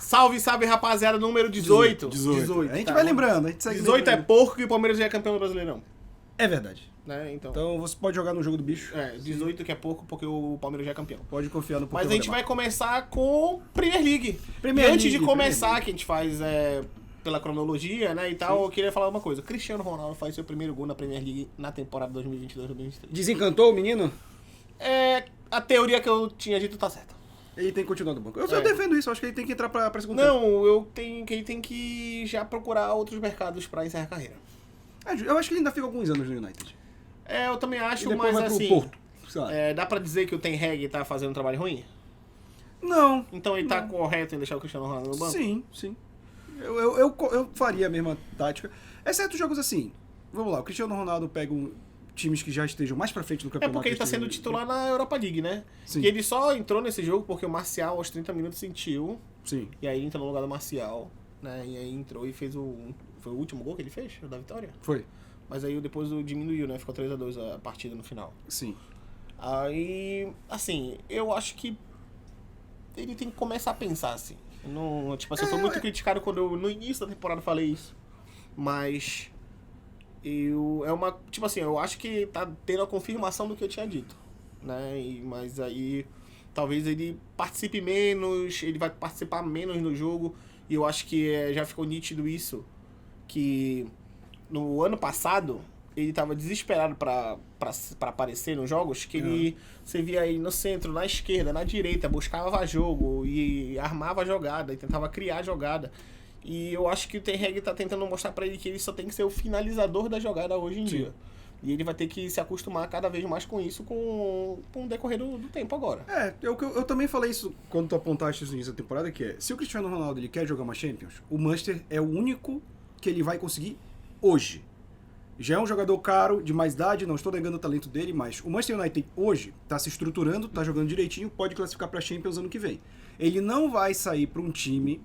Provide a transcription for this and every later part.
Salve, rapaziada, número 18. 18. A gente tá vai bom? lembrando, a gente segue 18 é lembrando. porco e o Palmeiras já é campeão do Brasileirão. É verdade. Né? Então, Você pode jogar no jogo do bicho. 18 que é pouco porque o Palmeiras já é campeão. Pode confiar no Mas a gente vai começar com Premier League. Premier e antes League, de começar, Premier que a gente faz pela cronologia, né, e tal, eu queria falar uma coisa. Cristiano Ronaldo faz seu primeiro gol na Premier League na temporada 2022-2023. Desencantou o menino? A teoria que eu tinha dito tá certa. Ele tem que continuar no banco. Eu defendo isso, eu acho que ele tem que entrar pra segunda. Não, ele tem que já procurar outros mercados pra encerrar a carreira. Eu acho que ele ainda fica alguns anos no United. Eu também acho, E depois mas vai pro assim... Porto, sei lá. Dá pra dizer que o Ten Hag tá fazendo um trabalho ruim? Não. Então ele tá correto em deixar o Cristiano Ronaldo no banco? Sim. Eu faria a mesma tática. Exceto jogos assim. Vamos lá, o Cristiano Ronaldo pega times que já estejam mais pra frente no campeonato. Porque ele tá sendo titular na Europa League, né? Sim. E ele só entrou nesse jogo porque o Marcial, aos 30 minutos, sentiu. Sim. E aí ele entrou no lugar do Marcial, né? E aí entrou e fez Foi o último gol que ele fez? O da vitória? Foi. Mas aí depois diminuiu, né? Ficou 3-2 a partida no final. Sim. Aí, assim, eu acho que ele tem que começar a pensar, assim. Não, tipo assim, eu fui muito criticado quando eu, no início da temporada, falei isso. Mas... Tipo assim, eu acho que tá tendo a confirmação do que eu tinha dito, né? Mas aí talvez ele participe menos, ele vai participar menos no jogo. E eu acho que já ficou nítido isso, que no ano passado ele tava desesperado pra aparecer nos jogos, que você via ele no centro, na esquerda, na direita, buscava jogo e armava a jogada, e tentava criar a jogada. E eu acho que o Ten Hag tá tentando mostrar pra ele que ele só tem que ser o finalizador da jogada hoje em dia. E ele vai ter que se acostumar cada vez mais com isso com o decorrer do tempo agora. Eu também falei isso quando tu apontaste isso no início da temporada, que se o Cristiano Ronaldo ele quer jogar uma Champions, o Manchester é o único que ele vai conseguir hoje. Já é um jogador caro, de mais idade, não estou negando o talento dele, mas o Manchester United hoje tá se estruturando, tá jogando direitinho, pode classificar pra Champions ano que vem. Ele não vai sair pra um time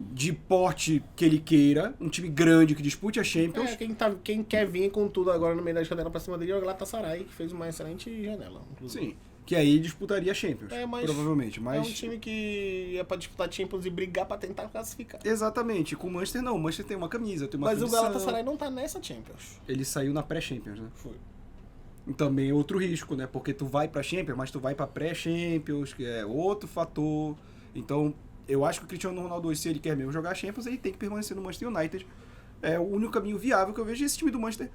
de porte que ele queira, um time grande que dispute a Champions. Quem quer vir com tudo agora no meio da janela pra cima dele é o Galatasaray, que fez uma excelente janela, inclusive. Sim, que aí disputaria a Champions, mas provavelmente. Mas... é um time que é pra disputar Champions e brigar pra tentar classificar. Exatamente, com o Manchester não, o Manchester tem uma camisa, tem uma Mas tradição. o Galatasaray não tá nessa Champions. Ele saiu na pré-Champions, né? Foi. E também é outro risco, né? Porque tu vai pra Champions, mas tu vai pra pré-Champions, que é outro fator. Então... eu acho que o Cristiano Ronaldo hoje, se ele quer mesmo jogar a Champions, ele tem que permanecer no Manchester United. É o único caminho viável que eu vejo. Esse time do Manchester,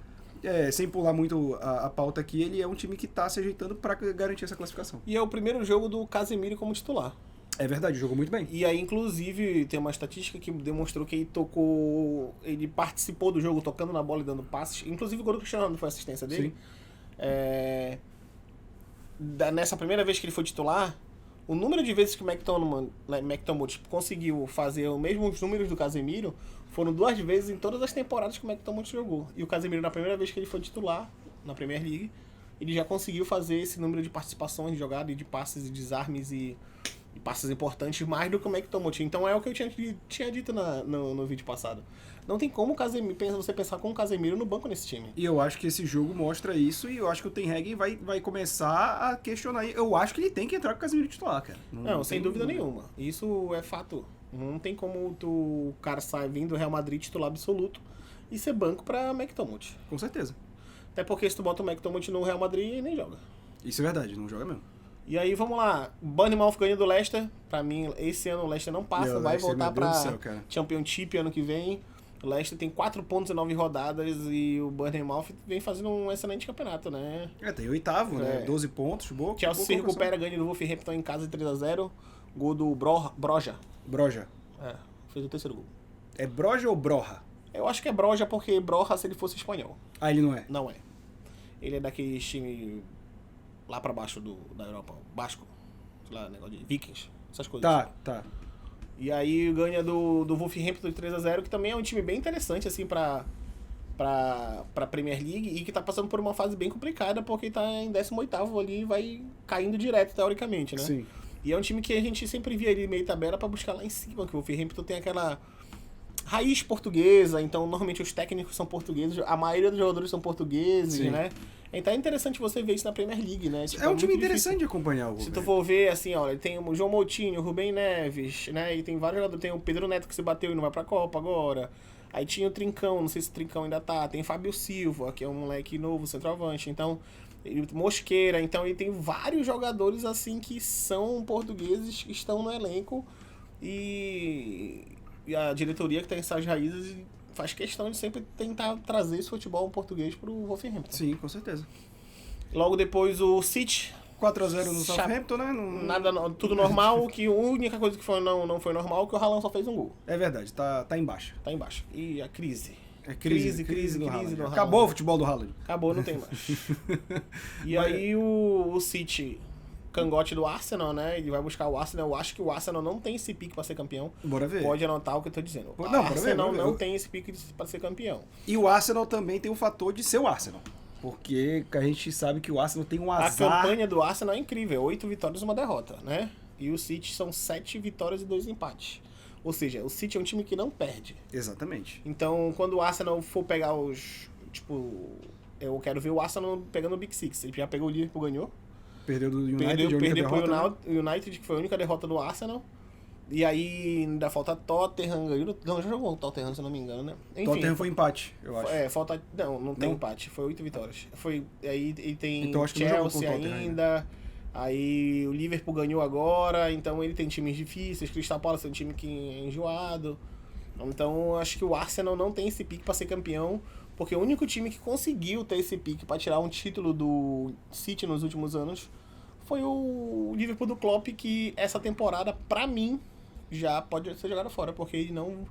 sem pular muito a pauta aqui, ele é um time que tá se ajeitando para garantir essa classificação. E é o primeiro jogo do Casemiro como titular. É verdade, jogou muito bem. E aí, inclusive, tem uma estatística que demonstrou que ele participou do jogo tocando na bola e dando passes. Inclusive, o gol do Cristiano Ronaldo foi a assistência dele. Sim. Nessa primeira vez que ele foi titular, o número de vezes que o McTominay conseguiu fazer os mesmos números do Casemiro foram 2 vezes em todas as temporadas que o McTominay jogou. E o Casemiro, na primeira vez que ele foi titular na Premier League, ele já conseguiu fazer esse número de participações de jogada e de passes e desarmes e passes importantes mais do que o McTominay. Então é o que eu tinha dito no vídeo passado. Não tem como você pensar com o Casemiro no banco nesse time. E eu acho que esse jogo mostra isso, e eu acho que o Ten Hag vai começar a questionar. Eu acho que ele tem que entrar com o Casemiro titular, cara. Não, sem dúvida nenhuma. Isso é fato. Não tem como o cara sair vindo do Real Madrid titular absoluto e ser banco pra McTominay. Com certeza. Até porque se tu bota o McTominay no Real Madrid, ele nem joga. Isso é verdade, não joga mesmo. E aí, vamos lá. Bournemouth ganha do Leicester. Pra mim, esse ano o Leicester não passa. Vai voltar pra Championship ano que vem. O Leicester tem 4 pontos em 9 rodadas e o Bournemouth vem fazendo um excelente campeonato, né? Tem 8º, né? 12 pontos, boa. Chelsea se recupera, ganha do Wolverhampton em casa de 3-0. Gol do Broja. Fez o 3º gol. É Broja ou Broja? Eu acho que é Broja porque Broja se ele fosse espanhol. Ele não é? Não é. Ele é daquele time lá pra baixo da Europa. Basco. Sei lá, negócio de Vikings. Essas coisas. Tá. E aí ganha do Wolverhampton de 3-0, que também é um time bem interessante, assim, pra Premier League e que tá passando por uma fase bem complicada, porque tá em 18º ali e vai caindo direto, teoricamente, né? Sim. E é um time que a gente sempre via ali meio tabela pra buscar lá em cima, que o Wolverhampton tem aquela raiz portuguesa, então normalmente os técnicos são portugueses, a maioria dos jogadores são portugueses, Sim. né? Então é interessante você ver isso na Premier League, né? Tipo, É um time muito interessante difícil. de acompanhar o Se tu for ver, assim, olha, tem o João Moutinho, o Rubem Neves, né? E tem vários jogadores. Tem o Pedro Neto que se bateu e não vai pra Copa agora. Aí tinha o Trincão, não sei se o Trincão ainda tá. Tem Fábio Silva, que é um moleque novo, centroavante. Então, Mosqueira. Então, ele tem vários jogadores, assim, que são portugueses, que estão no elenco. E a diretoria que tem essas raízes faz questão de sempre tentar trazer esse futebol português pro Wolverhampton. Sim, com certeza. Logo depois o City. 4-0 no Southampton, né? Tudo normal, que a única coisa que não foi normal é que o Haaland só fez um gol. É verdade, tá em baixa. Tá embaixo. E a crise. É crise do do Haaland. Haaland. Acabou o futebol do Haaland. Acabou, não tem mais. E aí o City, cangote do Arsenal, né? Ele vai buscar o Arsenal. Eu acho que o Arsenal não tem esse pique pra ser campeão. Bora ver. Pode anotar o que eu tô dizendo. O Não, bora ver, Arsenal bora ver. não tem esse pique pra ser campeão. E o Arsenal também tem o fator de ser o Arsenal. Porque a gente sabe que o Arsenal tem um A azar. campanha do Arsenal é incrível. 8 vitórias e 1 derrota, né? E o City são 7 vitórias e 2 empates. Ou seja, o City é um time que não perde. Exatamente. Então, quando o Arsenal for pegar os... Tipo, eu quero ver o Arsenal pegando o Big Six. Ele já pegou o Liverpool, ganhou. Perdeu do United, a única Perdeu pro derrota, né? United, que foi a única derrota do Arsenal. E aí ainda falta Tottenham, ganhou. Não, já jogou o Tottenham, se eu não me engano, né? Enfim, Tottenham foi empate, eu acho. falta... Não tem Não? empate. Foi 8 vitórias. Aí ele tem Então, acho que não jogou com o Chelsea Tottenham ainda. Aí o Liverpool ganhou agora. Então ele tem times difíceis. Crystal Palace é um time que é enjoado. Então acho que o Arsenal não tem esse pique pra ser campeão. Porque o único time que conseguiu ter esse pique pra tirar um título do City nos últimos anos foi o Liverpool do Klopp, que essa temporada, pra mim, já pode ser jogado fora, porque ele não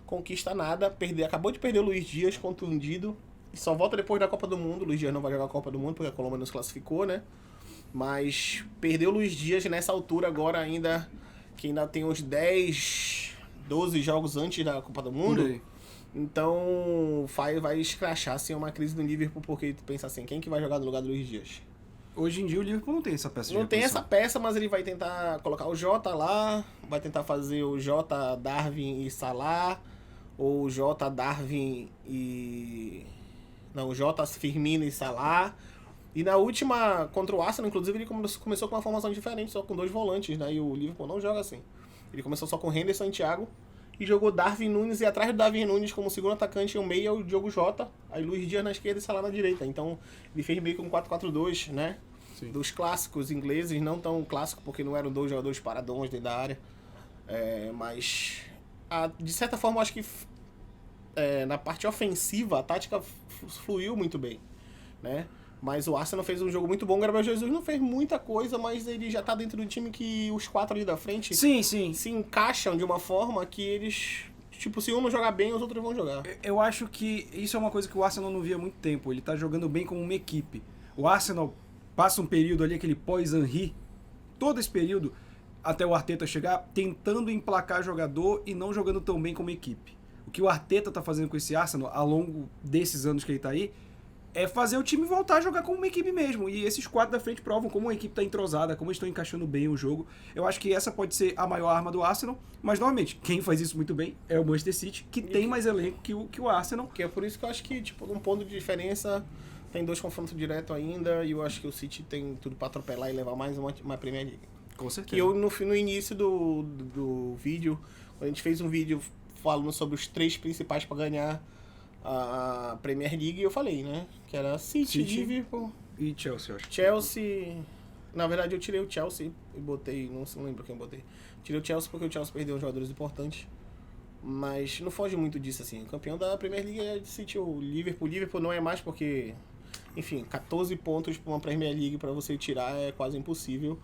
conquista nada. Acabou de perder o Luiz Dias, contundido, e só volta depois da Copa do Mundo. O Luiz Dias não vai jogar a Copa do Mundo, porque a Colômbia não se classificou, né? Mas perdeu o Luiz Dias nessa altura agora ainda, que ainda tem uns 10, 12 jogos antes da Copa do Mundo. Por aí. Então vai escrachar assim, uma crise do Liverpool, porque tu pensa assim, quem que vai jogar no lugar do Luiz Dias? Hoje em dia o Liverpool não tem essa peça de Não tem essa reposição. peça, mas ele vai tentar colocar o Jota lá, vai tentar fazer o Jota, Darwin e Salah, ou o Jota, Darwin e... Não, o Jota, Firmino e Salah. E na última, contra o Arsenal, inclusive, ele começou com uma formação diferente, só com 2 volantes, né? E o Liverpool não joga assim. Ele começou só com Henderson e Thiago, e jogou Darwin Núñez, e atrás do Darwin Núñez, como segundo atacante, o meio é o Diogo Jota, aí Luiz Dias na esquerda e Salah na direita. Então, ele fez meio que um 4-4-2, né? Sim. Dos clássicos ingleses, não tão clássico, porque não eram 2 jogadores paradões dentro da área. Mas, de certa forma, eu acho que na parte ofensiva, a tática fluiu muito bem, né? Mas o Arsenal fez um jogo muito bom. O Gabriel Jesus não fez muita coisa, mas ele já tá dentro do time que os 4 ali da frente Sim. se encaixam de uma forma que eles... Tipo, se um não jogar bem, os outros vão jogar. Eu acho que isso é uma coisa que o Arsenal não via há muito tempo. Ele tá jogando bem como uma equipe. O Arsenal passa um período ali, aquele pós-Henry, todo esse período, até o Arteta chegar, tentando emplacar jogador e não jogando tão bem como equipe. O que o Arteta tá fazendo com esse Arsenal, ao longo desses anos que ele tá aí, é fazer o time voltar a jogar como uma equipe mesmo. E esses 4 da frente provam como a equipe está entrosada, como eles estão encaixando bem o jogo. Eu acho que essa pode ser a maior arma do Arsenal. Mas, novamente, quem faz isso muito bem é o Manchester City, que tem mais elenco que o Arsenal. Que é por isso que eu acho que, tipo, um ponto de diferença, tem 2 confrontos diretos ainda, e eu acho que o City tem tudo para atropelar e levar mais uma Premier League. Com certeza. Que eu, no início do vídeo, quando a gente fez um vídeo falando sobre os 3 principais para ganhar a Premier League, eu falei, né? Que era City, Liverpool e Chelsea, eu acho. Chelsea. Na verdade, eu tirei o Chelsea e botei... Não lembro quem eu botei. Tirei o Chelsea porque o Chelsea perdeu uns jogadores importantes. Mas não foge muito disso, assim. O campeão da Premier League é o City ou Liverpool. Liverpool não é mais porque... Enfim, 14 pontos para uma Premier League para você tirar é quase impossível.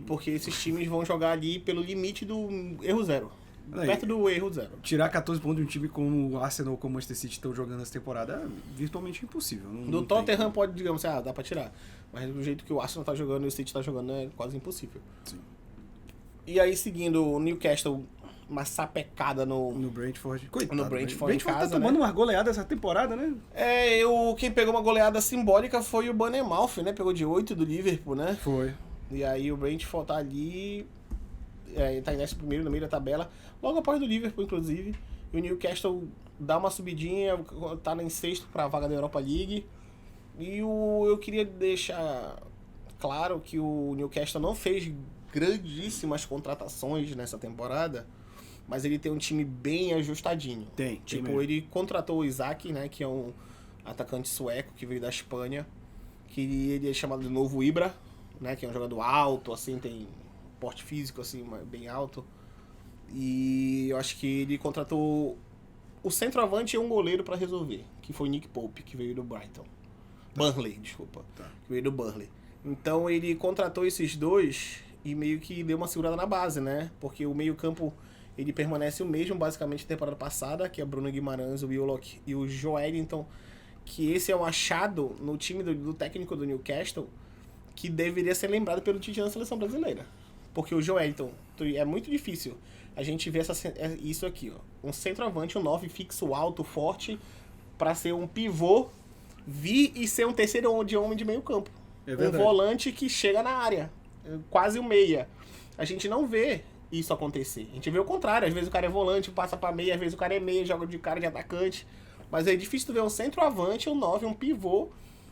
Porque esses times vão jogar ali pelo limite do erro zero. Perto do erro zero. Tirar 14 pontos de um time como o Arsenal ou como o Manchester City estão jogando essa temporada é virtualmente impossível. Do Tottenham pode, digamos assim, dá pra tirar. Mas do jeito que o Arsenal tá jogando e o City tá jogando é quase impossível. Sim. E aí, seguindo o Newcastle, uma sapecada no Brentford. Coitado, no Brentford em Brentford casa, tá tomando né? uma goleada essa temporada, né? Quem pegou uma goleada simbólica foi o Bournemouth, né? Pegou de 8 do Liverpool, né? Foi. E aí o Brentford tá ali... tá em 11º no meio da tabela, logo após do Liverpool, inclusive. E o Newcastle dá uma subidinha, tá em 6º para a vaga da Europa League. eu queria deixar claro que o Newcastle não fez grandíssimas contratações nessa temporada, mas ele tem um time bem ajustadinho. Tem Tipo, ele contratou o Isaac, né, que é um atacante sueco que veio da Espanha, que ele é chamado de novo Ibra, né, que é um jogador alto, assim, tem porte físico, assim, bem alto. E eu acho que ele contratou o centroavante e um goleiro pra resolver, que foi Nick Pope, que veio do Brighton. Burnley, desculpa. Tá. Que veio do Burnley. Então ele contratou esses dois e meio que deu uma segurada na base, né? Porque o meio-campo ele permanece o mesmo, basicamente, da temporada passada, que é Bruno Guimarães, o Willock e o Joelinton, que esse é um achado no time do técnico do Newcastle que deveria ser lembrado pelo Tite na seleção brasileira. Porque o Joelinton é muito difícil a gente ver isso aqui, ó. Um centroavante, um 9 fixo, alto, forte, para ser um pivô, vir e ser um terceiro homem de meio campo. É um volante que chega na área, quase um meia. A gente não vê isso acontecer. A gente vê o contrário, às vezes o cara é volante, passa pra meia, às vezes o cara é meia, joga de cara de atacante. Mas é difícil tu ver um centroavante, um 9, um pivô,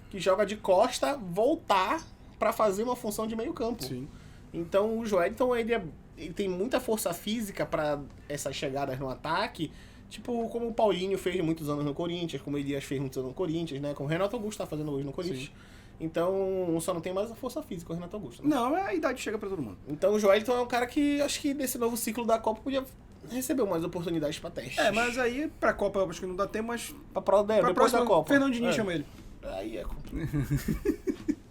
que joga de costa, voltar pra fazer uma função de meio campo. Sim. Então o Joelinton, ele tem muita força física para essas chegadas no ataque, tipo como o Paulinho fez muitos anos no Corinthians, como o Elias fez muitos anos no Corinthians, né? Como o Renato Augusto tá fazendo hoje no Corinthians. Sim. Então só não tem mais a força física o Renato Augusto. Né? Não, a idade chega para todo mundo. Então o Joelinton é um cara que acho que nesse novo ciclo da Copa podia receber mais oportunidades para testes. Mas aí pra Copa eu acho que não dá tempo, mas pra depois próxima, da Copa. Fernando Diniz chama ele. Aí é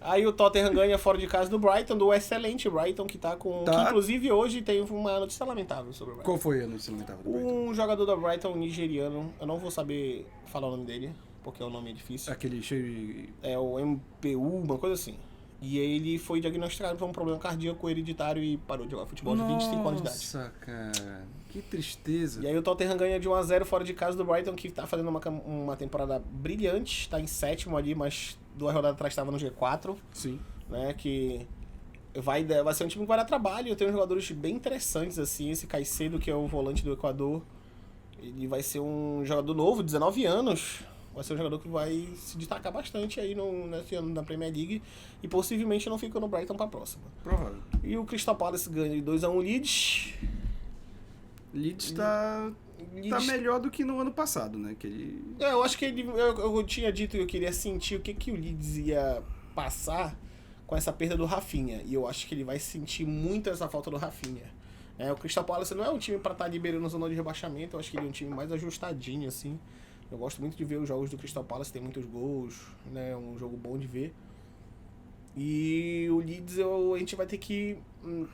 Aí o Tottenham ganha fora de casa do Brighton, do excelente Brighton, que tá com... Que inclusive hoje tem uma notícia lamentável sobre o Brighton. Qual foi a notícia lamentável do Brighton? Um jogador da Brighton, nigeriano, eu não vou saber falar o nome dele, porque o nome é difícil. Aquele cheio de... É o MPU, uma coisa assim. E ele foi diagnosticado por um problema cardíaco hereditário e parou de jogar futebol de 25 anos de idade. Nossa, cara, que tristeza. E aí o Tottenham ganha de 1-0 fora de casa do Brighton, que tá fazendo uma temporada brilhante, tá em sétimo ali, mas 2 rodadas atrás estava no G4. Sim. Né, que vai ser um time que vai dar trabalho. Eu tenho jogadores bem interessantes, assim, esse Caicedo, que é o volante do Equador, ele vai ser um jogador novo, 19 anos, vai ser um jogador que vai se destacar bastante aí nesse ano na Premier League e possivelmente não fica no Brighton pra próxima. Provável. E o Crystal Palace ganha de 2-1 Leeds. Leeds tá melhor do que no ano passado, né? Que ele... Eu acho que eu tinha dito que eu queria sentir o que o Leeds ia passar com essa perda do Rafinha. E eu acho que ele vai sentir muito essa falta do Rafinha. O Crystal Palace não é um time pra estar liberando zona de rebaixamento. Eu acho que ele é um time mais ajustadinho, assim. Eu gosto muito de ver os jogos do Crystal Palace. Tem muitos gols, né? Um jogo bom de ver. E o Leeds, a gente vai ter que...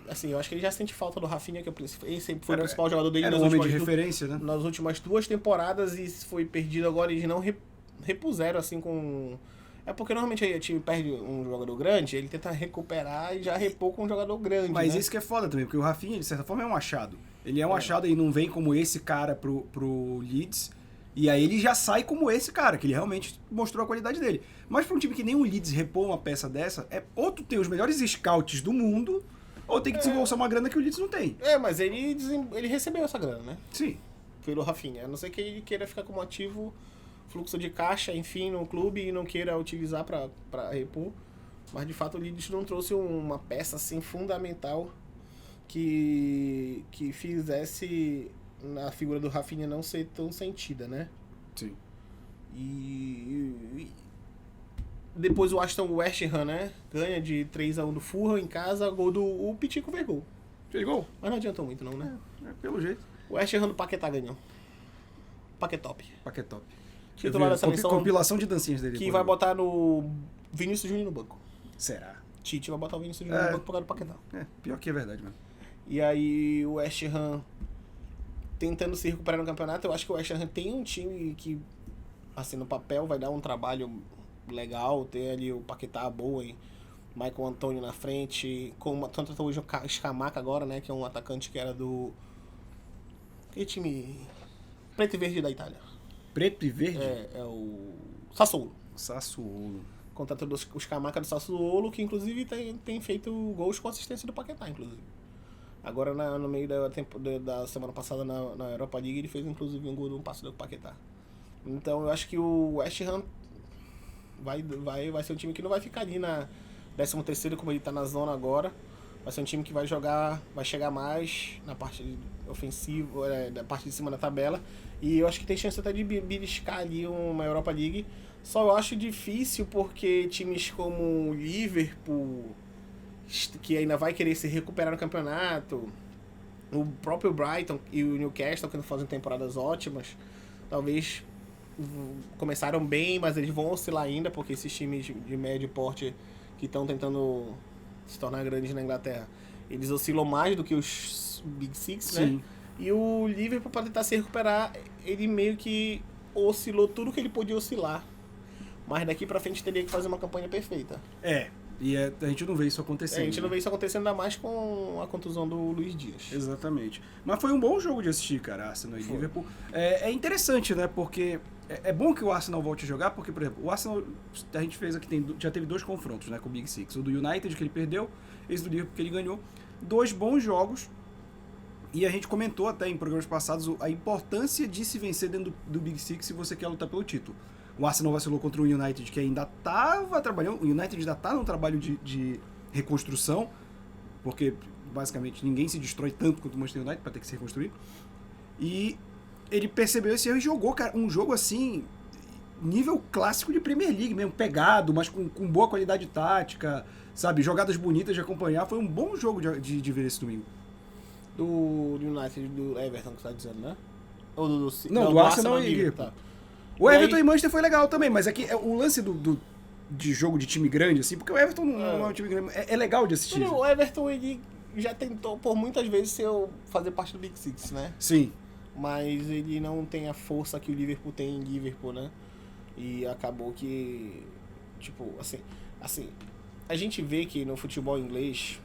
Assim, eu acho que ele já sente falta do Rafinha, que ele sempre foi o principal jogador dele nas últimas referência, né? Nas últimas 2 temporadas e foi perdido agora. Eles não repuseram, assim, com... É porque normalmente o time perde um jogador grande, ele tenta recuperar e já repor com um jogador grande. Mas né? isso que é foda também, porque o Rafinha, de certa forma, é um achado. Ele é um achado e não vem como esse cara pro Leeds. E aí ele já sai como esse cara, que ele realmente mostrou a qualidade dele. Mas pra um time que nem o Leeds repor uma peça dessa, ou tu tem os melhores scouts do mundo, ou tem que desembolsar uma grana que o Leeds não tem. Mas ele recebeu essa grana, né? Sim. Pelo Rafinha. A não ser que ele queira ficar como ativo, fluxo de caixa, enfim, no clube e não queira utilizar pra repor. Mas de fato o Leeds não trouxe uma peça assim fundamental que fizesse a figura do Rafinha não ser tão sentida, né? Sim. E depois o West Ham, né? Ganha de 3-1 do Fulham em casa, gol do o Pitico fez gol. Fez gol? Mas não adiantou muito não, né? Pelo jeito. O West Ham do Paquetá ganhou. Paquetop. Paquetop. Titular da seleção. Compilação de dancinhas dele. Que vai botar no Vinícius Júnior no banco. Será? Tite vai botar o Vinícius Júnior no banco por causa do Paquetá. Pior que é verdade, mano. E aí o West Ham tentando se recuperar no campeonato. Eu acho que o West Ham tem um time que, assim, no papel vai dar um trabalho legal. Tem ali o Paquetá, Bowen, Michael Antônio na frente. Tanto hoje o Scamacca agora, né? Que é um atacante que era do... Que time... Preto e Verde da Itália. Preto e Verde? É o Sassuolo. Sassuolo. Contratou o Scamacca do Sassuolo, que inclusive tem feito gols com assistência do Paquetá, inclusive. Agora, no meio da semana passada na Europa League, ele fez inclusive um gol de um passe do Paquetá. Então, eu acho que o West Ham Vai ser um time que não vai ficar ali na 13ª, como ele tá na zona agora. Vai ser um time que vai chegar mais na parte ofensiva, da parte de cima da tabela. E eu acho que tem chance até de beliscar ali uma Europa League. Só eu acho difícil porque times como o Liverpool, que ainda vai querer se recuperar no campeonato, o próprio Brighton e o Newcastle, que não fazem temporadas ótimas, talvez começaram bem, mas eles vão oscilar ainda, porque esses times de médio porte que estão tentando se tornar grandes na Inglaterra, eles oscilam mais do que os Big Six, né? Sim. E o Liverpool, para tentar se recuperar, ele meio que oscilou tudo que ele podia oscilar. Mas daqui pra frente teria que fazer uma campanha perfeita. E a gente não vê isso acontecendo. A gente não vê isso acontecendo ainda mais com a contusão do Luiz Dias. Exatamente. Mas foi um bom jogo de assistir, cara, Arsenal e Liverpool. É interessante, né? Porque é bom que o Arsenal volte a jogar, porque, por exemplo, o Arsenal, a gente fez aqui, já teve 2 confrontos, né, com o Big Six. O do United, que ele perdeu, esse do Liverpool, que ele ganhou. 2 bons jogos. E a gente comentou até em programas passados a importância de se vencer dentro do Big Six se você quer lutar pelo título. O Arsenal vacilou contra o United, que ainda estava trabalhando. O United ainda está num trabalho de reconstrução, porque basicamente ninguém se destrói tanto quanto o Manchester United para ter que se reconstruir. E ele percebeu esse erro e jogou, cara, um jogo assim, nível clássico de Premier League mesmo, pegado, mas com boa qualidade tática, sabe? Jogadas bonitas de acompanhar. Foi um bom jogo de ver esse domingo. Do United, do Everton, que você tá dizendo, né? Ou do Não, do Arsenal e Liverpool. Tá. O Everton e Manchester foi legal também, mas é que o lance de jogo de time grande, assim, porque o Everton não é um time grande, é legal de assistir. O Everton, ele já tentou por muitas vezes fazer parte do Big Six, né? Sim. Mas ele não tem a força que o Liverpool tem em Liverpool, né? E acabou que, tipo, assim, a gente vê que no futebol inglês,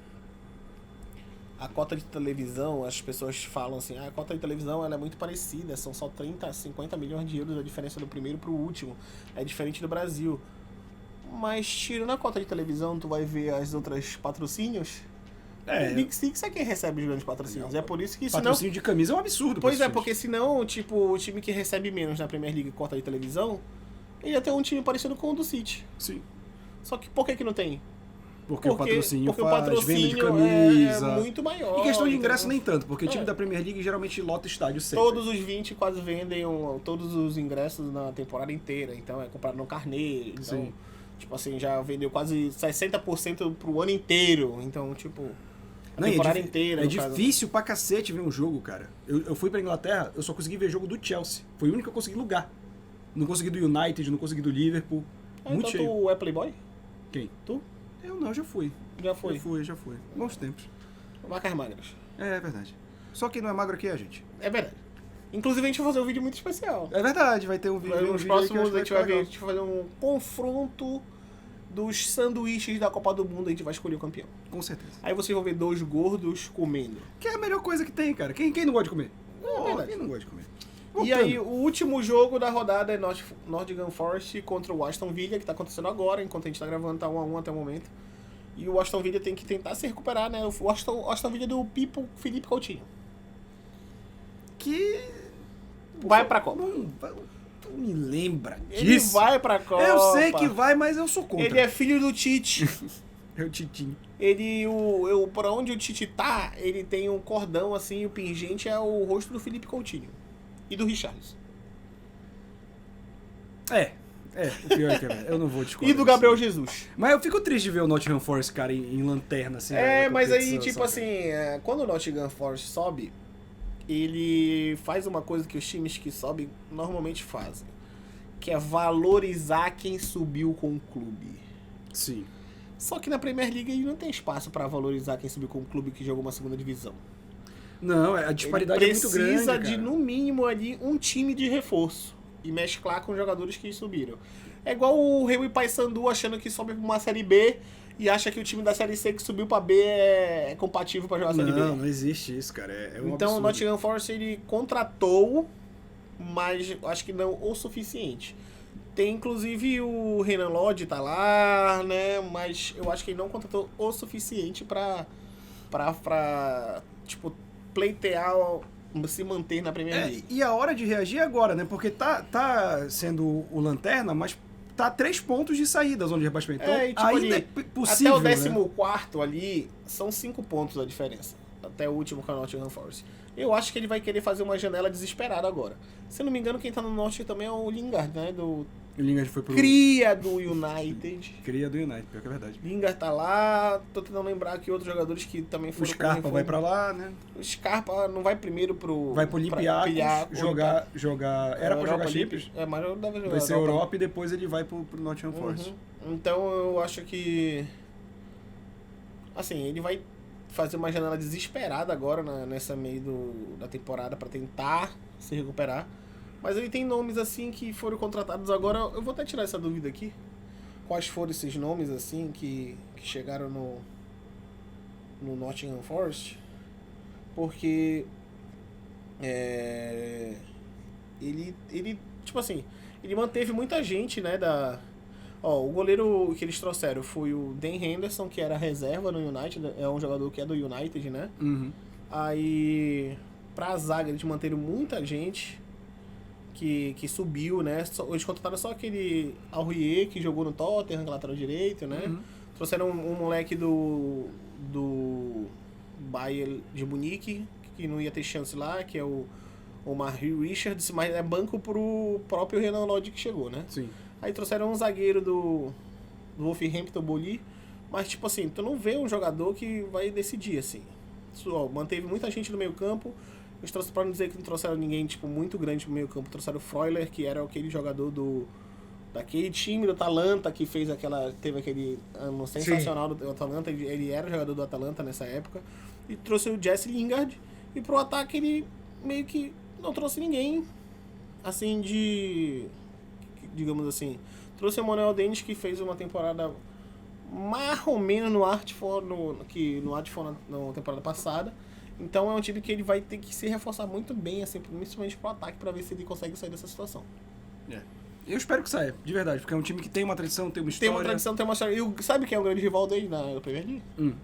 a cota de televisão, as pessoas falam assim, a cota de televisão ela é muito parecida, são só 30, 50 milhões de euros a diferença do primeiro pro último. É diferente do Brasil. Mas tirando a cota de televisão, tu vai ver as outras patrocínios. O Big Six é quem recebe os grandes patrocínios. É por isso que patrocínio de camisa é um absurdo. Pois é, porque senão, tipo, o time que recebe menos na Premier League cota de televisão, ele ia ter um time parecido com o do City. Sim. Só que por que não tem? Porque o patrocínio o patrocínio venda de camisa. É muito maior. Em questão de ingresso nem tanto, porque o time da Premier League geralmente lota estádio sempre. Todos os 20 quase vendem todos os ingressos na temporada inteira, então é comprado no carnê, então, Sim. tipo assim, já vendeu quase 60% pro ano inteiro, então, tipo, a temporada inteira. É difícil pra cacete ver um jogo, cara. Eu fui pra Inglaterra, eu só consegui ver jogo do Chelsea. Foi o único que eu consegui lugar. Não consegui do United, não consegui do Liverpool. Muito então cheio. tu é playboy? Quem? Tu? Eu não, já fui. Já foi? Já fui. Bons tempos. Vacas magras. É verdade. Só quem não é magro aqui é a gente. É verdade. Inclusive a gente vai fazer um vídeo muito especial. É verdade, vai ter um vídeo. Nos próximos a gente vai ver, a gente vai fazer um confronto dos sanduíches da Copa do Mundo, a gente vai escolher o campeão. Com certeza. Aí vocês vão ver 2 gordos comendo. Que é a melhor coisa que tem, cara. Quem não gosta de comer? Verdade. Quem não gosta de comer? E aí, o último jogo da rodada é Nottingham Forest contra o Aston Villa, que tá acontecendo agora, enquanto a gente tá gravando, tá 1-1 até o momento. E o Aston Villa tem que tentar se recuperar, né? O Aston Villa do Felipe Coutinho. Que vai pra Copa. Não me lembra disso. Ele vai pra Copa. Eu sei que vai, mas eu sou contra. Ele é filho do Tite. É o Titinho. Por onde o Tite tá, ele tem um cordão assim, e o pingente é o rosto do Felipe Coutinho. E do Richarlison. O pior é que eu não vou discordar. E do Gabriel Jesus. Mas eu fico triste de ver o Nottingham Forest, cara, em lanterna, assim. Mas aí, tipo assim, quando o Nottingham Forest sobe, ele faz uma coisa que os times que sobem normalmente fazem. Que é valorizar quem subiu com o clube. Sim. Só que na Premier League ele não tem espaço pra valorizar quem subiu com o clube que jogou uma segunda divisão. Não, a disparidade é muito grande, precisa cara. de, no mínimo, ali, um time de reforço. E mesclar com os jogadores que subiram. É igual o Remo e Paysandu achando que sobe pra uma Série B e acha que o time da Série C que subiu pra B é compatível pra jogar a Série B. Não existe isso, cara. Então absurdo. o Nottingham Forest ele contratou, mas acho que não o suficiente. Tem inclusive o Renan Lodge tá lá, né? Mas eu acho que ele não contratou o suficiente pra tipo, pleitear, se manter na Premier League. E a hora de reagir é agora, né? Porque tá sendo o lanterna, mas tá 3 pontos de sair da zona de rebaixamento. Então, e, tipo, ainda ali, é possível, até o né? 14º ali, são 5 pontos a diferença. Até o último que é o Nottingham Forest. Eu acho que ele vai querer fazer uma janela desesperada agora. Se eu não me engano, quem tá no norte também é o Lingard, né? O Lingard foi pro... Cria do United. Cria do United, pior que é verdade. Lingard tá lá. Tô tentando lembrar aqui outros jogadores que também O foram... Scarpa vai pra lá, né? O Scarpa não vai primeiro pro... Vai pro Olympiacos, jogar... Era pra jogar Champions? Mas eu deve jogar Vai ser Europa e depois ele vai pro Nottingham Forest. Então eu acho que... Assim, ele vai fazer uma janela desesperada agora nessa meio da temporada pra tentar se recuperar. Mas ele tem nomes assim que foram contratados agora. Eu vou até tirar essa dúvida aqui. Quais foram esses nomes assim que chegaram no Nottingham Forest? Porque ele tipo assim, ele manteve muita gente, né, o goleiro que eles trouxeram foi o Dan Henderson, que era reserva no United, é um jogador que é do United, né? Uhum. Aí, pra zaga, eles manteram muita gente que subiu, né? Eles contrataram só aquele Aurier, que jogou no Tottenham, lateral direito, né? Uhum. Trouxeram um moleque do Bayern de Munique, que não ia ter chance lá, que é o Marie Richards, mas é banco pro próprio Renan Lodge que chegou, né? Sim. Aí trouxeram um zagueiro do Wolverhampton Boli, mas tipo assim, tu não vê um jogador que vai decidir, assim. Manteve muita gente no meio campo, eles trouxeram, pra não dizer que não trouxeram ninguém tipo, muito grande no meio campo, trouxeram o Freuler, que era aquele jogador daquele time do Atalanta, que teve aquele ano sensacional do Atalanta, ele era jogador do Atalanta nessa época, e trouxe o Jesse Lingard, e pro ataque ele meio que não trouxe ninguém, assim, digamos assim, trouxe o Manuel Dennis, que fez uma temporada mais ou menos no Watford na temporada passada. Então é um time que ele vai ter que se reforçar muito bem, assim, principalmente pro ataque, pra ver se ele consegue sair dessa situação. Eu espero que saia, de verdade, porque é um time que tem uma tradição, tem uma história. Tem uma tradição, tem uma história. E sabe quem é o grande rival dele na Premier League?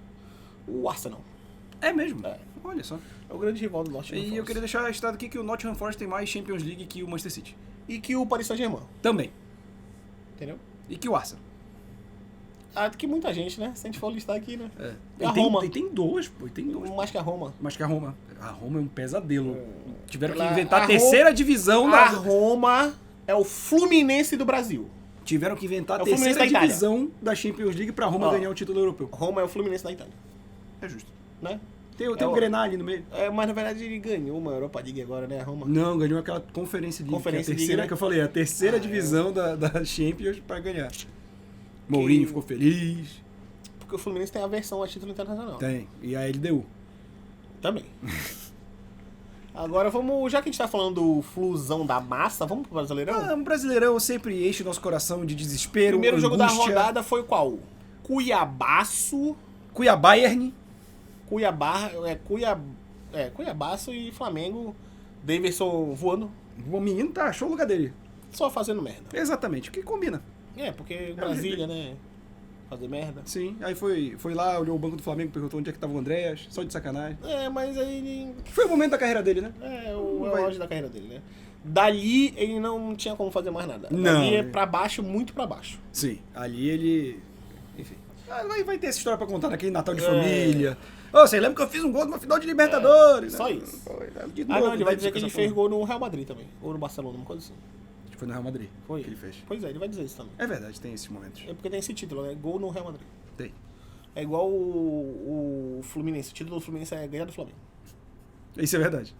O Arsenal. É mesmo? É. Olha só. É o grande rival do Nottingham Forest. E eu queria deixar registrado aqui que o Nottingham Forest tem mais Champions League que o Manchester City. E que o Paris Saint-Germain. Também. Entendeu? E que o Arsenal. Que muita gente, né? Se a gente for listar aqui, né? E a Roma. Tem duas, pô. Tem duas. Mais que a Roma. Mais que a Roma. A Roma é um pesadelo. Tiveram que Ela- inventar a a terceira divisão A da... Roma é o Fluminense do Brasil. Tiveram que inventar É a o Fluminense terceira da Itália. divisão da Champions League pra Roma Ó. ganhar o título europeu. Roma é o Fluminense da Itália. É justo. Né? Tem É o o- Grenal ali no meio. Mas na verdade ele ganhou uma Europa League agora, né? A Roma. Não, ganhou aquela Conference League. Conference que é a terceira League, né? que eu falei, a terceira divisão da Champions pra ganhar. Mourinho ficou feliz. Porque o Fluminense tem aversão a título internacional. Tem. E a LDU. Também. Agora vamos, já que a gente tá falando do flusão da massa, vamos pro Brasileirão? Um Brasileirão sempre enche nosso coração de O desespero, primeiro jogo da angústia. rodada foi qual? Cuiabaço, Cuiabá-Bayern. Cuiabaço e Flamengo. Davidson voando, O menino tá, achou o lugar dele. só fazendo merda. Exatamente, o que combina. Porque Brasília, né? Fazer merda. Sim, aí foi lá, olhou o banco do Flamengo, perguntou onde é que tava o Andréas, só de sacanagem. Mas aí Foi o momento da carreira dele, né? o Vai. auge da carreira dele, né? Dali ele não tinha como fazer mais nada. Não. Dali é pra baixo, muito pra baixo. Sim, ali ele... Enfim. Vai ter essa história pra contar naquele Natal de família. Você lembra que eu fiz um gol numa final de Libertadores? só né? isso. De Não, novo, ele vai né, dizer que ele essa fez porra. gol no Real Madrid também. Ou no Barcelona, uma coisa assim. Foi no Real Madrid Foi. que ele fez. Pois é, ele vai dizer isso também. É verdade, tem esses momentos. É porque tem esse título, né? Gol no Real Madrid. Tem. É igual o Fluminense. O título do Fluminense é ganhar do Flamengo. Isso é verdade.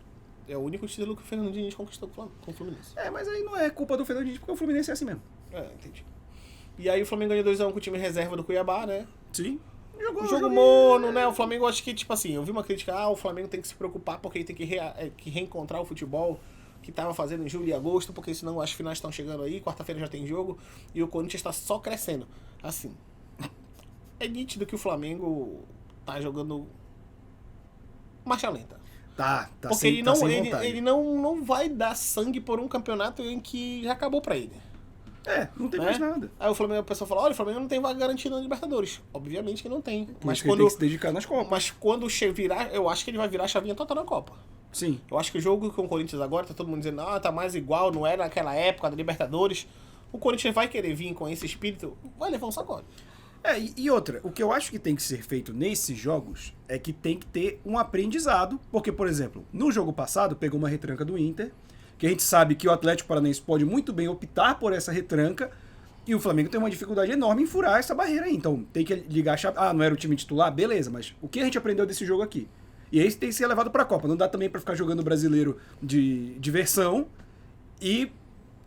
É o único título que o Fernando Diniz conquistou com o Fluminense. Mas aí não é culpa do Fernando Diniz, porque o Fluminense é assim mesmo. Entendi. E aí o Flamengo ganhou 2x1 com o time reserva do Cuiabá, né? Sim. O jogo mono, né? O Flamengo, acho que, tipo assim, eu vi uma crítica, o Flamengo tem que se preocupar porque ele tem que reencontrar o futebol que tava fazendo em julho e agosto, porque senão as finais estão chegando aí, quarta-feira já tem jogo, e o Corinthians está só crescendo. Assim, é nítido que o Flamengo tá jogando marcha lenta. Tá Porque sem, ele, tá não, sem ele, vontade. ele não vai dar sangue por um campeonato em que já acabou pra ele. Não tem Né? mais nada. Aí o Flamengo, a pessoa fala, olha, o Flamengo não tem vaga garantida na Libertadores. Obviamente que não tem. Por isso que ele tem que se dedicar nas Copas. Mas quando virar, eu acho que ele vai virar a chavinha total na Copa. Sim. Eu acho que o jogo com o Corinthians agora, tá todo mundo dizendo, tá mais igual, não era naquela época da Libertadores. o Corinthians vai querer vir com esse espírito, vai levar um sacode. E outra, o que eu acho que tem que ser feito nesses jogos é que tem que ter um aprendizado, porque, por exemplo, no jogo passado pegou uma retranca do Inter, que a gente sabe que o Atlético Paranaense pode muito bem optar por essa retranca, e o Flamengo tem uma dificuldade enorme em furar essa barreira aí. Então tem que ligar a chave. Ah, não era o time titular? Beleza, mas o que a gente aprendeu desse jogo aqui? E aí tem que ser levado pra Copa. Não dá também pra ficar jogando brasileiro de diversão e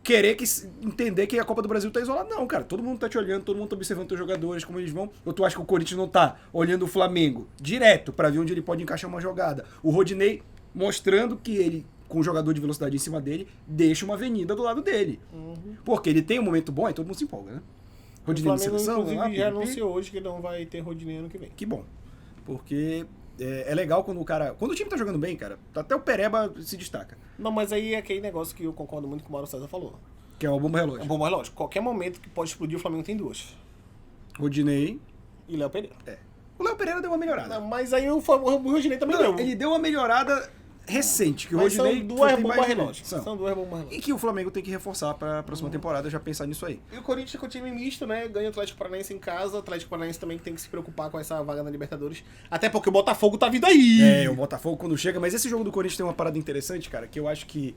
querer entender que a Copa do Brasil tá isolada. Não, cara, todo mundo tá te olhando, todo mundo tá observando teus jogadores, como eles vão. Ou tu acha que o Corinthians não tá olhando o Flamengo direto pra ver onde ele pode encaixar uma jogada? O Rodinei mostrando que ele, com o jogador de velocidade em cima dele, deixa uma avenida do lado dele. Porque ele tem um momento bom, aí todo mundo se empolga, né? Rodinei na seleção, inclusive, já anunciou hoje que não vai ter Rodinei ano que vem. Que bom. Porque é legal quando o cara... Quando o time tá jogando bem, cara, até o Pereba se destaca. Não, mas aí é aquele negócio que eu concordo muito com o Mauro César falou. Que é o bomba relógio. É um bomba relógio. Qualquer momento que pode explodir, o Flamengo tem duas. Rodinei e Léo Pereira. O Léo Pereira deu uma melhorada. Não, mas aí o Rodinei também deu. Ele deu uma melhorada recente, que o Mas Rodinei... são duas bombas relógio. São duas bombas relógio. E que o Flamengo tem que reforçar pra próxima temporada, já pensar nisso aí. E o Corinthians com o time misto, né? Ganha o Atlético Paranaense em casa. O Atlético Paranaense também tem que se preocupar com essa vaga na Libertadores. Até porque o Botafogo tá vindo aí. O Botafogo quando chega. Mas esse jogo do Corinthians tem uma parada interessante, cara, que eu acho que...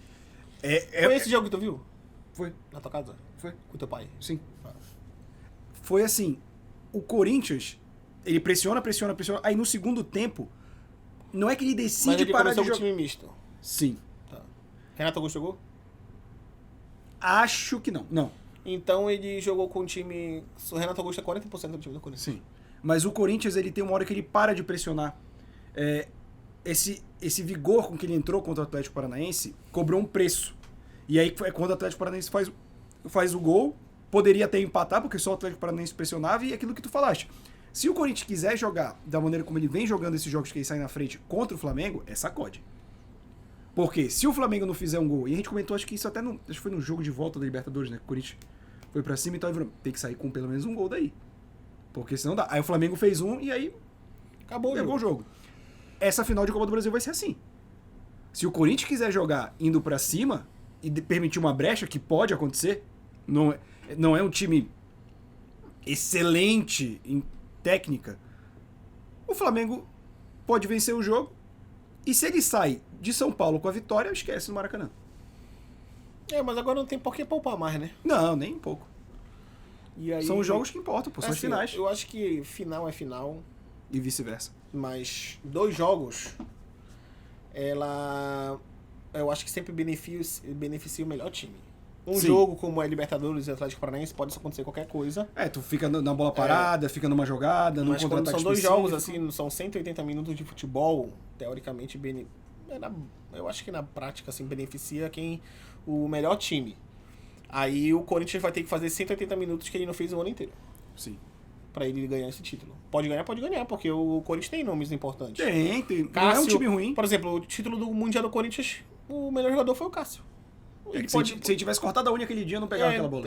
Foi esse jogo que tu viu? Foi. Na tua casa? Foi. Com teu pai? Sim. Foi assim, o Corinthians, ele pressiona. Aí no segundo tempo, não é que ele decide mas ele parar de começou jogar. com o time misto. Sim. Tá. Renato Augusto jogou? Acho que não. Não. Então ele jogou com o time... O Renato Augusto é 40% do time do Corinthians. Sim. Mas o Corinthians, ele tem uma hora que ele para de pressionar. Esse vigor com que ele entrou contra o Atlético Paranaense cobrou um preço. E aí é quando o Atlético Paranaense faz o gol, poderia até empatar, porque só o Atlético Paranaense pressionava, e aquilo que tu falaste. Se o Corinthians quiser jogar da maneira como ele vem jogando esses jogos que ele sai na frente contra o Flamengo, é sacode. Porque se o Flamengo não fizer um gol, e a gente comentou, acho que isso até acho que foi no jogo de volta da Libertadores, né? Que o Corinthians foi pra cima, então tem que sair com pelo menos um gol daí. Porque senão dá. Aí o Flamengo fez um e aí acabou o jogo. Essa final de Copa do Brasil vai ser assim. Se o Corinthians quiser jogar indo pra cima e permitir uma brecha, que pode acontecer, não é um time excelente em técnica, o Flamengo pode vencer o jogo, e se ele sai de São Paulo com a vitória, esquece no Maracanã. Mas agora não tem por que poupar mais, né? Não, nem um pouco. E aí, são os jogos que importam, são as finais. Eu acho que final é final. E vice-versa. Mas 2 jogos, eu acho que sempre beneficia o melhor time. Sim. Jogo como é Libertadores e Atlético Paranaense, pode acontecer qualquer coisa. Tu fica na bola parada, fica numa jogada, num mas quando contra-ataque são 2 específico. jogos, assim, são 180 minutos de futebol, teoricamente, eu acho que na prática, assim, beneficia o melhor time. Aí o Corinthians vai ter que fazer 180 minutos que ele não fez o ano inteiro. Sim. Pra ele ganhar esse título. Pode ganhar, porque o Corinthians tem nomes importantes. Tem. Cássio, não é um time ruim. Por exemplo, o título do Mundial do Corinthians, o melhor jogador foi o Cássio. Se ele tivesse cortado a unha aquele dia, não pegava aquela bola.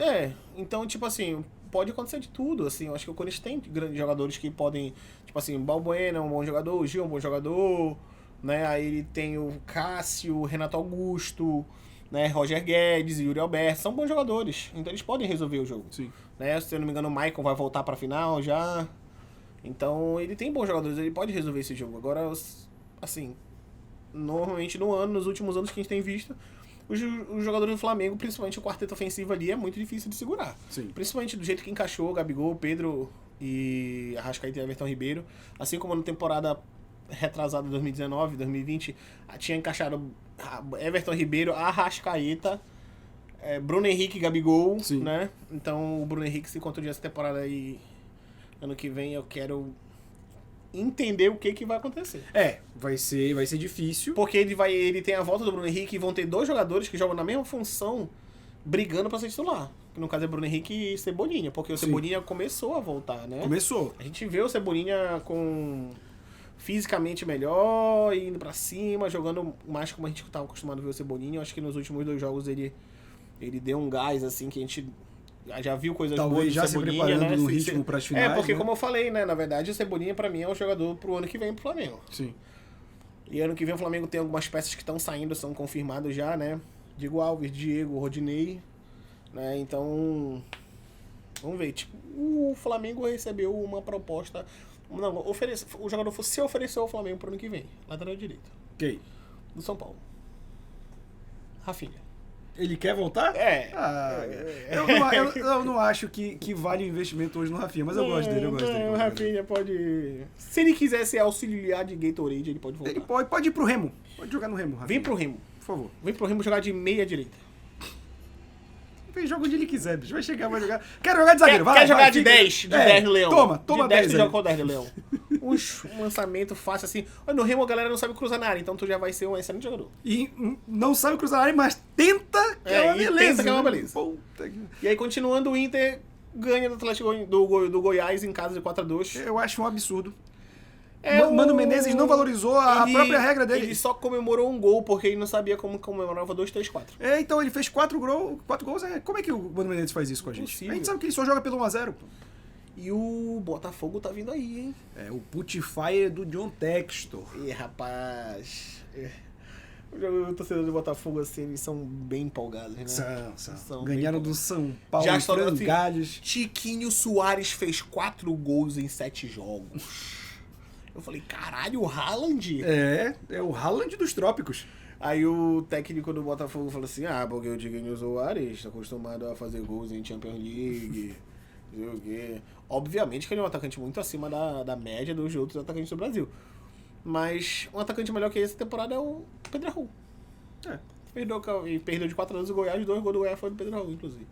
Então, tipo assim, pode acontecer de tudo, assim, eu acho que o Corinthians tem grandes jogadores que podem, tipo assim, o Balbuena é um bom jogador, o Gil é um bom jogador, né, aí ele tem o Cássio, o Renato Augusto, né, Roger Guedes, Yuri Alberto, são bons jogadores, então eles podem resolver o jogo. Sim. Né, se eu não me engano, o Maicon vai voltar pra final já, então ele tem bons jogadores, ele pode resolver esse jogo. Agora, assim, normalmente nos últimos anos que a gente tem visto, os jogadores do Flamengo, principalmente o quarteto ofensivo ali, é muito difícil de segurar. Sim. Principalmente do jeito que encaixou Gabigol, Pedro e Arrascaeta e Everton Ribeiro. Assim como na temporada retrasada 2019, 2020, tinha encaixado Everton Ribeiro, Arrascaeta, Bruno Henrique e Gabigol, Sim. né? Então o Bruno Henrique se contundir essa temporada aí, ano que vem, eu quero entender o que vai acontecer. Vai ser difícil. Porque ele tem a volta do Bruno Henrique e vão ter 2 jogadores que jogam na mesma função, brigando pra ser titular. Que no caso é Bruno Henrique e Cebolinha, porque o Cebolinha começou a voltar, né? Começou. A gente vê o Cebolinha fisicamente melhor, indo pra cima, jogando mais como a gente tava acostumado a ver o Cebolinha. Eu acho que nos últimos 2 jogos ele deu um gás, assim, que a gente já viu coisas boas do Talvez já Cebolinha, se preparando né? no ritmo para as finais. Porque né? como eu falei, né? Na verdade, o Cebolinha pra mim é um jogador pro ano que vem pro Flamengo. Sim. E ano que vem o Flamengo tem algumas peças que estão saindo, são confirmadas já, né? Diego Alves, Diego, Rodinei. Né? Então, vamos ver. Tipo, o Flamengo recebeu uma proposta... Não, o jogador se ofereceu ao Flamengo pro ano que vem. Lateral direito. Quem? Do São Paulo. Rafinha. Ele quer voltar? É. Eu não acho que vale o investimento hoje no Rafinha, mas eu gosto dele, O Rafinha pode... Se ele quiser ser auxiliar de Gatorade, ele pode voltar. Ele pode ir pro Remo. Pode jogar no Remo, Rafinha. Vem pro Remo. Por favor. Vem pro Remo jogar de meia direita. Vem, joga onde ele quiser, bicho. Vai chegar, vai jogar. Quero jogar de zagueiro, vai. Quer jogar vai, de fica. 10? De 10 no Leão. Toma de 10 10 tu joga aí. com o 10 no Leão. Um lançamento fácil assim. No Remo a galera não sabe cruzar na área, então tu já vai ser um excelente jogador. E não sabe cruzar a área, mas tenta que é uma beleza. Tenta que é uma beleza. Puta que... E aí, continuando, o Inter ganha do Atlético do Goiás em casa de 4-2. Eu acho um absurdo. O Mano Menezes não valorizou a própria regra dele. Ele só comemorou um gol porque ele não sabia como comemorava 2, 3, 4. Então ele fez 4 gols. Como é que o Mano Menezes faz isso com a gente? Impossível. A gente sabe que ele só joga pelo 1x0, pô. E o Botafogo tá vindo aí, hein? O Putfire do John Textor. Ih, rapaz. O torcedor do Botafogo, assim, eles são bem empolgados, né? São ganharam do São Paulo, Já só frangalhos. Tiquinho Soares fez 4 gols em 7 jogos. Eu falei, caralho, o Haaland? É o Haaland dos trópicos. Aí o técnico do Botafogo falou assim, porque o Tiquinho Soares tá acostumado a fazer gols em Champions League, não sei o quê. Obviamente que ele é um atacante muito acima da média dos outros atacantes do Brasil. Mas um atacante melhor que essa temporada é o Pedro Raul. Perdeu de 4 anos o Goiás, 2 gols do Goiás foi do Pedro Raul, inclusive.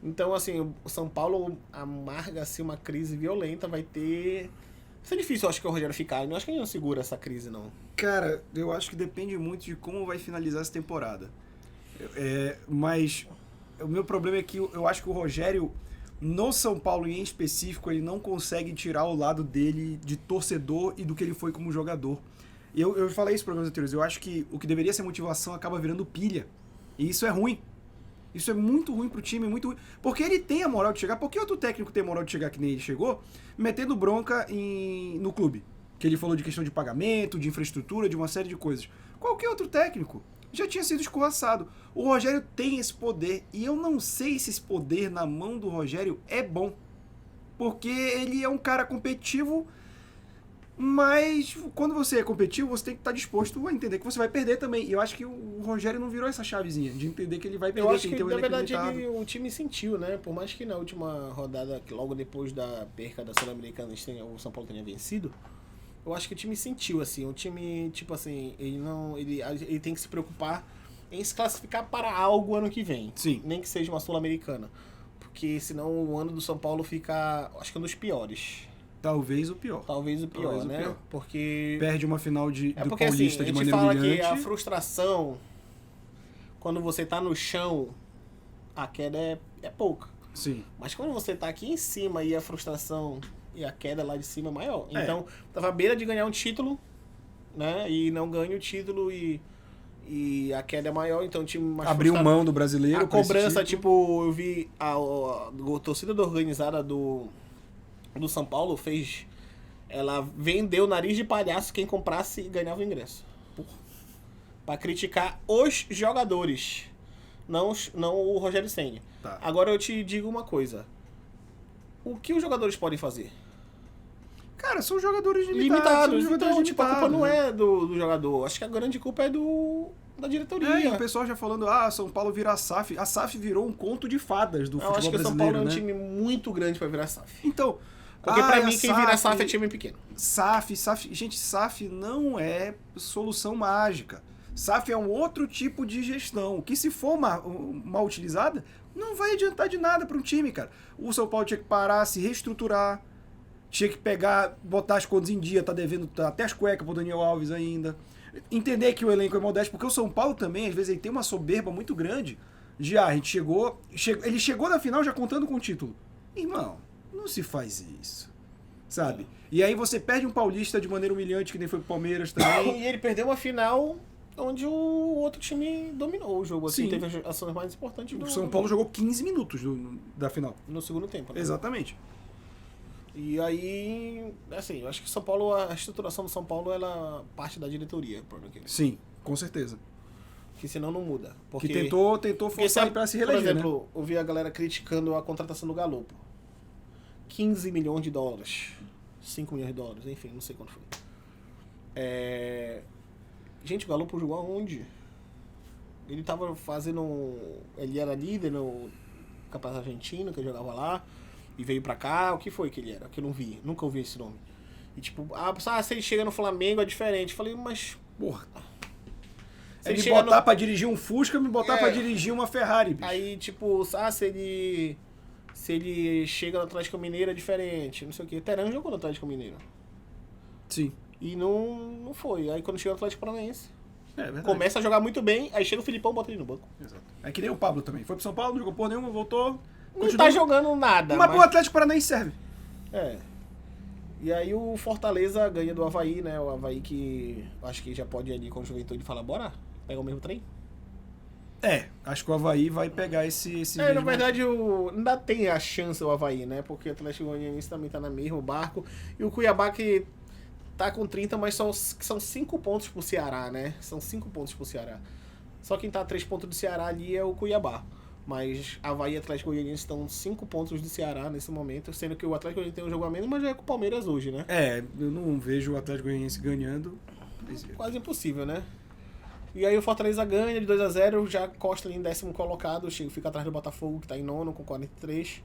Então, assim, o São Paulo amarga assim, uma crise violenta, vai ter... Vai ser difícil, eu acho, que o Rogério ficar. Eu não acho que ele não segura essa crise, não. Cara, eu acho que depende muito de como vai finalizar essa temporada. Mas o meu problema é que eu acho que o Rogério, no São Paulo em específico, ele não consegue tirar o lado dele de torcedor e do que ele foi como jogador. Eu falei isso em programas anteriores. Eu acho que o que deveria ser motivação acaba virando pilha. E isso é ruim. Isso é muito ruim pro time, muito ruim. Porque ele tem a moral de chegar. Por que outro técnico tem a moral de chegar que nem ele chegou, metendo bronca no clube? Que ele falou de questão de pagamento, de infraestrutura, de uma série de coisas. Qualquer outro técnico já tinha sido escorraçado. O Rogério tem esse poder. E eu não sei se esse poder na mão do Rogério é bom. Porque ele é um cara competitivo, mas quando você é competitivo, você tem que estar disposto a entender que você vai perder também. E eu acho que o Rogério não virou essa chavezinha de entender que ele vai perder. Eu acho que, na verdade, o time sentiu, né? Por mais que na última rodada, logo depois da perca da Sul-Americana, o São Paulo tenha vencido, eu acho que o time sentiu, assim. O time, tipo assim, ele tem que se preocupar em se classificar para algo ano que vem. Sim. Nem que seja uma Sul-Americana. Porque senão o ano do São Paulo fica, acho que um dos piores. Talvez o pior. Talvez o pior, né? Pior. Porque... Perde uma final do porque, Paulista assim, de maneira brilhante. A gente fala que a frustração, quando você tá no chão, a queda é pouca. Sim. Mas quando você tá aqui em cima e a frustração e a queda lá de cima é maior. Então, tava à beira de ganhar um título, né? E não ganha o título e a queda é maior, então o time mais abriu mão do brasileiro. A cobrança, tipo, eu vi a torcida organizada do São Paulo ela vendeu nariz de palhaço quem comprasse e ganhava o ingresso. Pra criticar os jogadores, não o Rogério Ceni. Tá. Agora eu te digo uma coisa. O que os jogadores podem fazer? Cara, são jogadores limitados. Então, tipo, a culpa não é do jogador. Acho que a grande culpa é da diretoria. E o pessoal já falando, São Paulo vira a SAF. A SAF virou um conto de fadas do futebol brasileiro, Eu acho que o São Paulo é um né? time muito grande pra virar SAF. Então... Porque pra mim, quem vira SAF é time pequeno. SAF, gente, SAF não é solução mágica. SAF é um outro tipo de gestão, que se for mal utilizada, não vai adiantar de nada para um time, cara. O São Paulo tinha que parar, se reestruturar, tinha que pegar, botar as contas em dia, tá devendo até as cuecas pro Daniel Alves ainda. Entender que o elenco é modesto, porque o São Paulo também, às vezes, ele tem uma soberba muito grande de, a gente ele chegou na final já contando com o título. Irmão, não se faz isso, sabe? E aí você perde um paulista de maneira humilhante, que nem foi pro Palmeiras também. E ele perdeu uma final onde o outro time dominou o jogo. Assim, Sim. teve as ações mais importantes do... O São Paulo jogou 15 minutos da final. No segundo tempo. Né? Exatamente. E aí, assim, eu acho que o São Paulo, a estruturação do São Paulo, ela parte da diretoria. Sim, com certeza. Que senão não muda. Que tentou forçar pra se reeleger, por exemplo, eu vi a galera criticando a contratação do Galo. 15 milhões de dólares. 5 milhões de dólares, enfim, não sei quanto foi. Gente, o Galo jogou aonde? Ele tava fazendo... Ele era líder no Campeonato Argentino, que ele jogava lá. E veio pra cá. O que foi que ele era? Que eu não vi. Nunca ouvi esse nome. E tipo, se ele chega no Flamengo é diferente. Eu falei, mas... Porra. É me botar pra dirigir um Fusca, me botar pra dirigir uma Ferrari, bicho. Aí, tipo, se ele chega no Atlético Mineiro é diferente, não sei o quê. Terã jogou no Atlético Mineiro. Sim. E não foi. Aí quando chega no Atlético Paranaense, verdade. começa a jogar muito bem, aí chega o Filipão, bota ele no banco. Exato. É que nem o Pablo também. Foi pro São Paulo, não jogou porra nenhuma, voltou. Não tá jogando nada. Mas pro Atlético Paranaense serve. E aí o Fortaleza ganha do Avaí, né? O Avaí que acho que já pode ir ali com o Juventude e falar, bora, pega o mesmo trem. Acho que o Avaí vai pegar esse na verdade, ainda tem a chance o Avaí, né? Porque o Atlético Goianiense também tá no mesmo barco. E o Cuiabá que tá com 30, mas são 5 pontos pro Ceará, né? São 5 pontos pro Ceará. Só quem tá a 3 pontos do Ceará ali é o Cuiabá. Mas Avaí e Atlético Goianiense estão 5 pontos do Ceará nesse momento, sendo que o Atlético Goianiense tem um jogo a menos, mas já é com o Palmeiras hoje, né? Eu não vejo o Atlético Goianiense ganhando. Quase impossível, né? E aí o Fortaleza ganha de 2-0, já costa ali em 10º colocado, fica atrás do Botafogo, que tá em 9º com 43,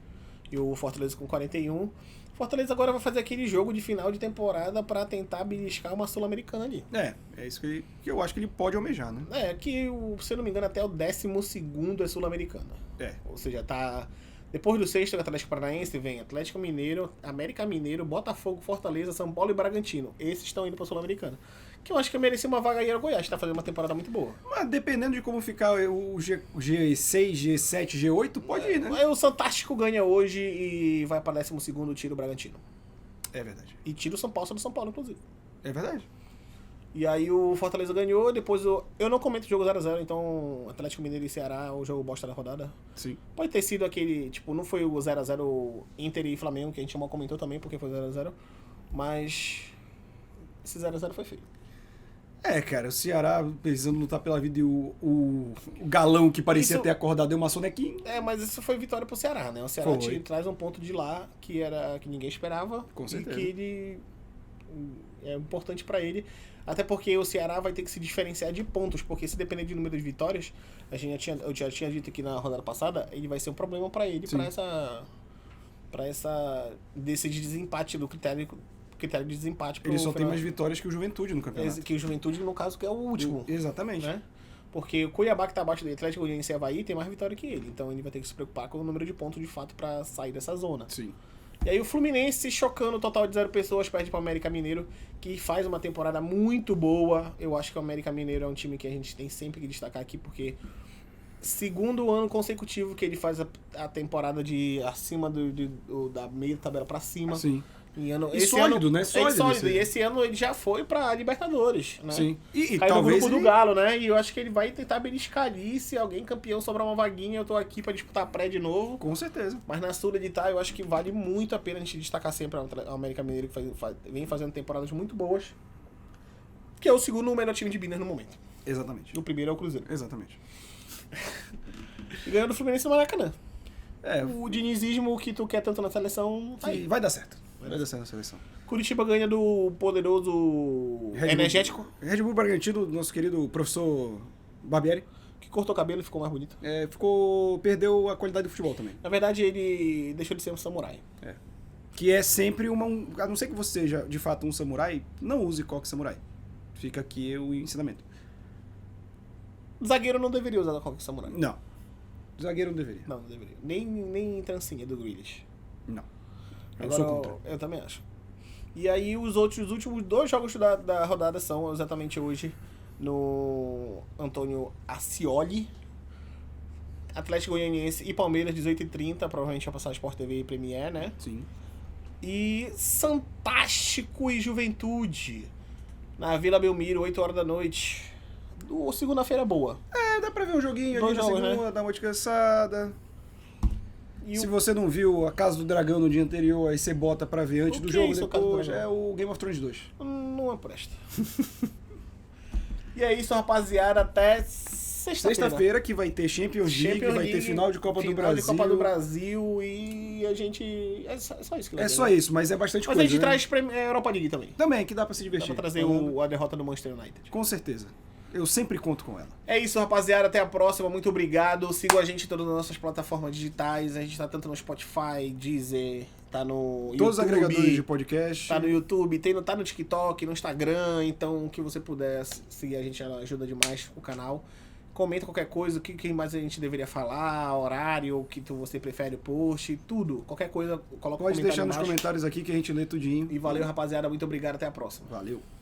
e o Fortaleza com 41. Fortaleza agora vai fazer aquele jogo de final de temporada pra tentar beliscar uma Sul-Americana ali. É isso que eu acho que ele pode almejar, né? Que, se eu não me engano, até o 12º é Sul-Americana. Ou seja, tá... Depois do sexto, o Atlético Paranaense, vem Atlético Mineiro, América Mineiro, Botafogo, Fortaleza, São Paulo e Bragantino. Esses estão indo pra Sul-Americana. Que eu acho que merecia uma vaga aí ao Goiás, que tá fazendo uma temporada muito boa. Mas dependendo de como ficar o G6, G7, G8, pode ir, né? O Santástico ganha hoje e vai pra 12º, tira o Bragantino. É verdade. E tira o São Paulo, do São Paulo, inclusive. É verdade. E aí o Fortaleza ganhou, depois eu não comento o jogo 0x0, então Atlético Mineiro e Ceará, o jogo bosta da rodada. Sim. Pode ter sido aquele, tipo, não foi o 0x0 Inter e Flamengo, que a gente mal comentou também, porque foi 0x0, mas esse 0x0 foi feio. Cara, o Ceará precisando lutar pela vida e o galão que parecia ter acordado deu uma sonequinha. Mas isso foi vitória pro Ceará, né? O Ceará traz um ponto de lá que ninguém esperava. Com certeza. E que ele é importante pra ele. Até porque o Ceará vai ter que se diferenciar de pontos, porque se depender de número de vitórias, eu já tinha dito aqui na rodada passada, ele vai ser um problema pra ele, desse desempate do critério de desempate. Ele só tem mais vitórias que o Juventude no campeonato. Que o Juventude, no caso, que é o último. Exatamente. Né? Porque o Cuiabá, que tá abaixo do Atlético Goianiense e Avaí, tem mais vitória que ele. Então ele vai ter que se preocupar com o número de pontos, de fato, pra sair dessa zona. Sim. E aí o Fluminense, chocando o total de 0 pessoas, perde para o América Mineiro, que faz uma temporada muito boa. Eu acho que o América Mineiro é um time que a gente tem sempre que destacar aqui, porque ano consecutivo que ele faz a temporada de acima da meia tabela para cima. Sim. Sólido, né? Sólido. E esse ano ele já foi pra Libertadores, né? Sim. E caiu talvez no grupo do Galo, né? E eu acho que ele vai tentar beliscar ali. Se alguém campeão sobrar uma vaguinha, eu tô aqui pra disputar pré de novo. Com certeza. Mas na Sul de tá, eu acho que vale muito a pena a gente destacar sempre o América Mineiro, que vem fazendo temporadas muito boas. Que é o segundo melhor time de Minas no momento. Exatamente. O primeiro é o Cruzeiro. Exatamente. E ganhando o Fluminense no Maracanã. O dinizismo que tu quer tanto na seleção, tá aí. Vai dar certo. Vai dar certo na seleção. Curitiba ganha do poderoso energético. Red Bull Bragantino, nosso querido professor Barbieri. Que cortou o cabelo e ficou mais bonito. Perdeu a qualidade do futebol também. Na verdade, ele deixou de ser um samurai. Que é sempre a não ser que você seja de fato um samurai, não use coque samurai. Fica aqui o ensinamento. Zagueiro não deveria usar coque samurai. Não. Zagueiro não deveria. Não deveria. Nem trancinha do Grealish. Não. Eu também acho. E aí os últimos 2 jogos da rodada são exatamente hoje no Antônio Ascioli, Atlético Goianiense e Palmeiras, 18h30, provavelmente vai passar Sport TV e Premier, né? Sim. E Santástico e Juventude, na Vila Belmiro, 8 horas da noite. Segunda-feira boa. Dá pra ver um joguinho ali na segunda, né? dar uma descansada. Se você não viu a Casa do Dragão no dia anterior, aí você bota pra ver antes do jogo, depois é o Game of Thrones 2. Não é presta. E é isso, rapaziada. Até Sexta-feira que vai ter Champions League, vai ter final de Copa do Brasil. Final de Copa do Brasil e a gente... É só isso que vai É ter, só né? isso, mas é bastante Mas coisa. a gente né? traz Europa League também. Também, que dá pra se Dá divertir. pra trazer a derrota do Manchester United. Com certeza. Eu sempre conto com ela. É isso, rapaziada. Até a próxima. Muito obrigado. Sigam a gente em todas as nossas plataformas digitais. A gente tá tanto no Spotify, Deezer, tá no Todos os YouTube, agregadores de podcast. tá no YouTube, tá no TikTok, no Instagram. Então, o que você puder seguir a gente, ela ajuda demais o canal. Comenta qualquer coisa, o que mais a gente deveria falar, horário, o que você prefere, post, tudo. Qualquer coisa, coloca um Pode comentário deixar nos embaixo. comentários aqui que a gente lê tudinho. E valeu, rapaziada. Muito obrigado. Até a próxima. Valeu.